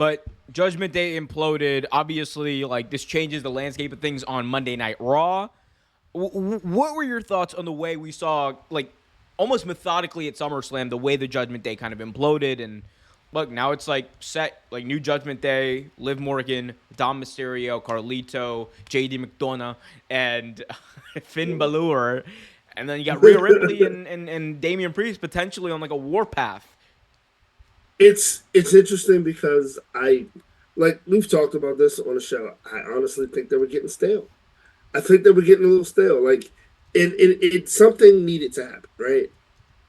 But Judgment Day imploded. Obviously, like, this changes the landscape of things on Monday Night Raw. What were your thoughts on the way we saw, like, almost methodically at SummerSlam, the way the Judgment Day kind of imploded? And look, now it's like set, like, new Judgment Day, Liv Morgan, Dom Mysterio, Carlito, JD McDonough, and Finn Balor. And then you got Rhea Ripley and Damian Priest potentially on, like, a warpath. It's interesting because like we've talked about this on the show. I honestly think they were getting stale. I think they were getting a little stale. Like it something needed to happen, right?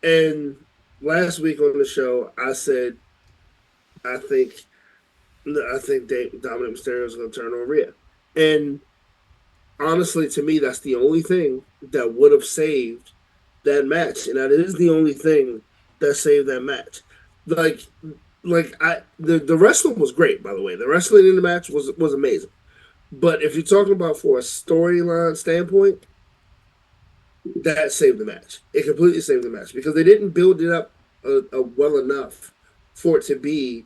And last week on the show, I said I think Dominic Mysterio is going to turn on Rhea, and honestly, to me, that's the only thing that would have saved that match, and that is the only thing that saved that match. Like, the wrestling was great, by the way. The wrestling in the match was amazing. But if you're talking about for a storyline standpoint, that saved the match. It completely saved the match because they didn't build it up well enough for it to be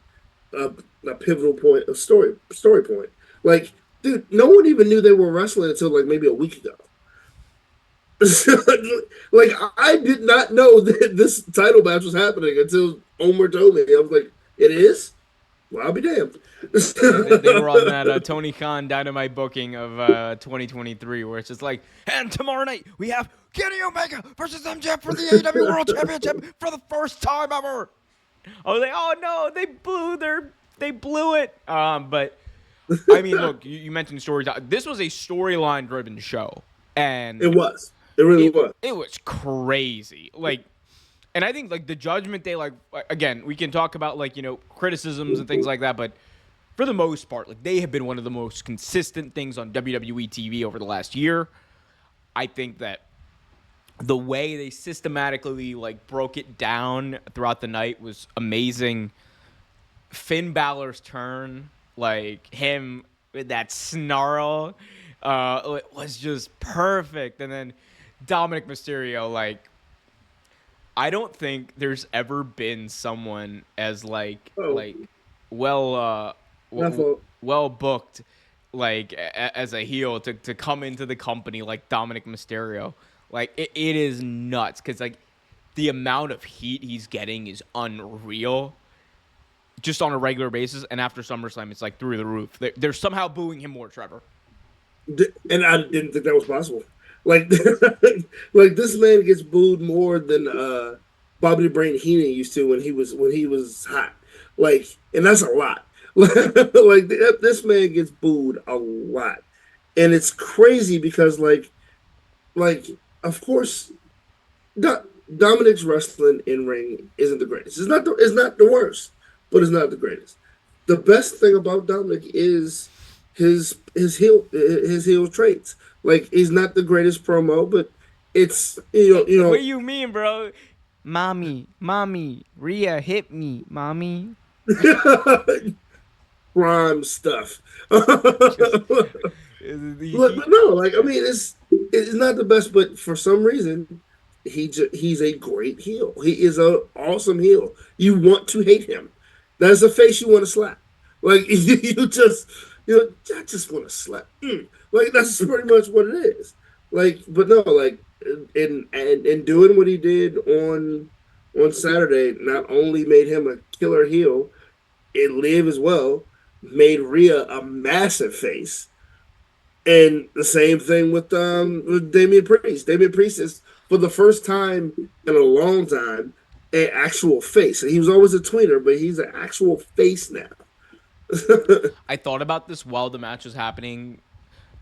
a, a pivotal point of story point. Like, dude, no one even knew they were wrestling until like maybe a week ago. Like I did not know that this title match was happening until Omer told me. I was like, "It is? Well, I'll be damned." Yeah, they were on that Tony Khan Dynamite booking of 2023, where it's just like, and tomorrow night we have Kenny Omega versus MJF for the AEW World Championship for the first time ever. I was like, oh no, they blew it. But I mean, look, you mentioned stories. This was a storyline driven show, and It was. It really was. it was crazy. Like, and I think, like, the Judgment Day, like, again, we can talk about, like, criticisms and things like that, but for the most part, like, they have been one of the most consistent things on WWE TV over the last year. I think that the way they systematically, like, broke it down throughout the night was amazing. Finn Balor's turn, like, him with that snarl, was just perfect. And then Dominic Mysterio, like, I don't think there's ever been someone as Oh, well my fault. well booked, like, as a heel to come into the company like Dominic Mysterio. Like, it is nuts because, like, the amount of heat he's getting is unreal just on a regular basis, and after SummerSlam it's like through the roof. They're somehow booing him more, Trevor. And I didn't think that was possible. Like, like this man gets booed more than Bobby the Brain Heenan used to when he was hot. Like, and that's a lot. Like this man gets booed a lot, and it's crazy because like of course Dominic's wrestling in ring isn't the greatest. It's not the worst, but it's not the greatest. The best thing about Dominic is his heel traits. Like he's not the greatest promo, but it's What do you mean, bro? Mommy, Rhea hit me, mommy. prime stuff. Just But no, like I mean, it's not the best, but for some reason, he's a great heel. He is an awesome heel. You want to hate him. That's a face you want to slap. Like you just I just want to slap. Like that's pretty much what it is. Like, but no, like in doing what he did on Saturday, not only made him a killer heel, it live as well, made Rhea a massive face. And the same thing with Damian Priest. Damian Priest is for the first time in a long time an actual face. He was always a tweener, but he's an actual face now. I thought about this while the match was happening,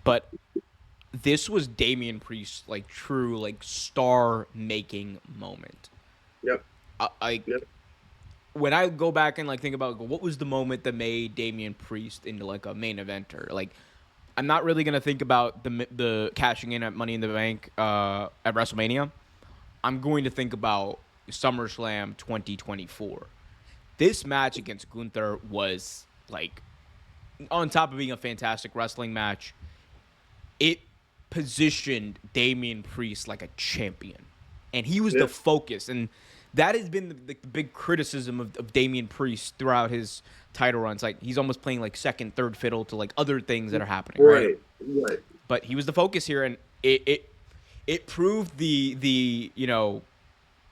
but this was Damian Priest's, like, true, like, star making moment. Yep. I Yep. When I go back and, like, think about, like, what was the moment that made Damian Priest into, like, a main eventer, like, I'm not really gonna think about the cashing in at Money in the Bank at WrestleMania. I'm going to think about SummerSlam 2024. This match against Gunther was, like, on top of being a fantastic wrestling match, it positioned Damian Priest like a champion, and he was the Yep. focus. And that has been the big criticism of Damian Priest throughout his title runs. Like he's almost playing like second, third fiddle to like other things that are happening, right? Right, right. But he was the focus here, and it proved the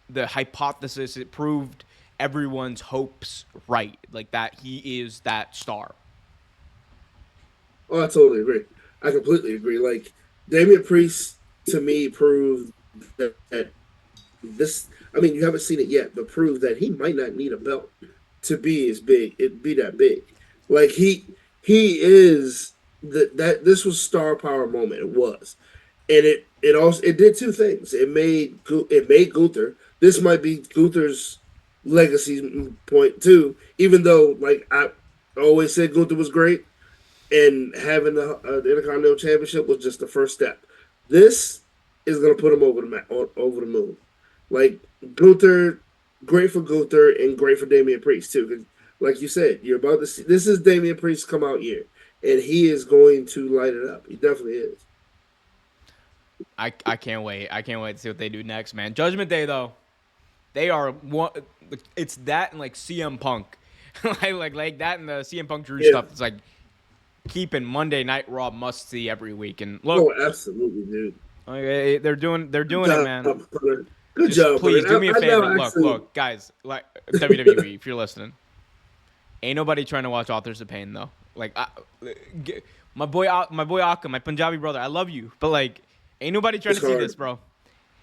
the hypothesis. It proved everyone's hopes right, like that he is that star. Oh, I totally agree. I completely agree. Like Damian Priest to me proved that this. I mean, you haven't seen it yet, but proved that he might not need a belt to be as big. It be that big. Like he is that. This was star power moment. It was, and it also it did two things. It made Gunther. This might be Gunther's legacy point too. Even though, like I always said, Gunther was great, and having the Intercontinental Championship was just the first step. This is going to put him over the moon. Like Gunther, great for Gunther, and great for Damian Priest too. 'Cause like you said, you're about to see this is Damian Priest's come out year, and he is going to light it up. He definitely is. I can't wait. I can't wait to see what they do next, man. Judgment Day though, they are one. It's that and like CM Punk, like that and the CM Punk Drew Yeah. stuff. It's like keeping Monday Night Raw must see every week. And look, Oh, absolutely, dude. they're doing it, Job, man. Hunter. Good Just job, please Hunter. do me a I favor. now Look, actually, look, guys, like WWE, if you're listening, ain't nobody trying to watch Authors of Pain though. Like, my boy Akka, my Punjabi brother, I love you, but like, ain't nobody trying it's to see hard. this, bro.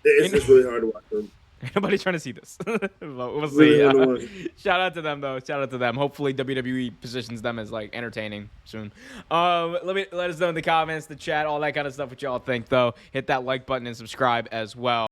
It's, Ain't, it's really hard to watch them. ain't nobody trying to see this. We'll Really see. hard to watch. Shout out to them though. Shout out to them. Hopefully WWE positions them as like entertaining soon. Let us know in the comments, the chat, all that kind of stuff. What y'all think though? Hit that like button and subscribe as well.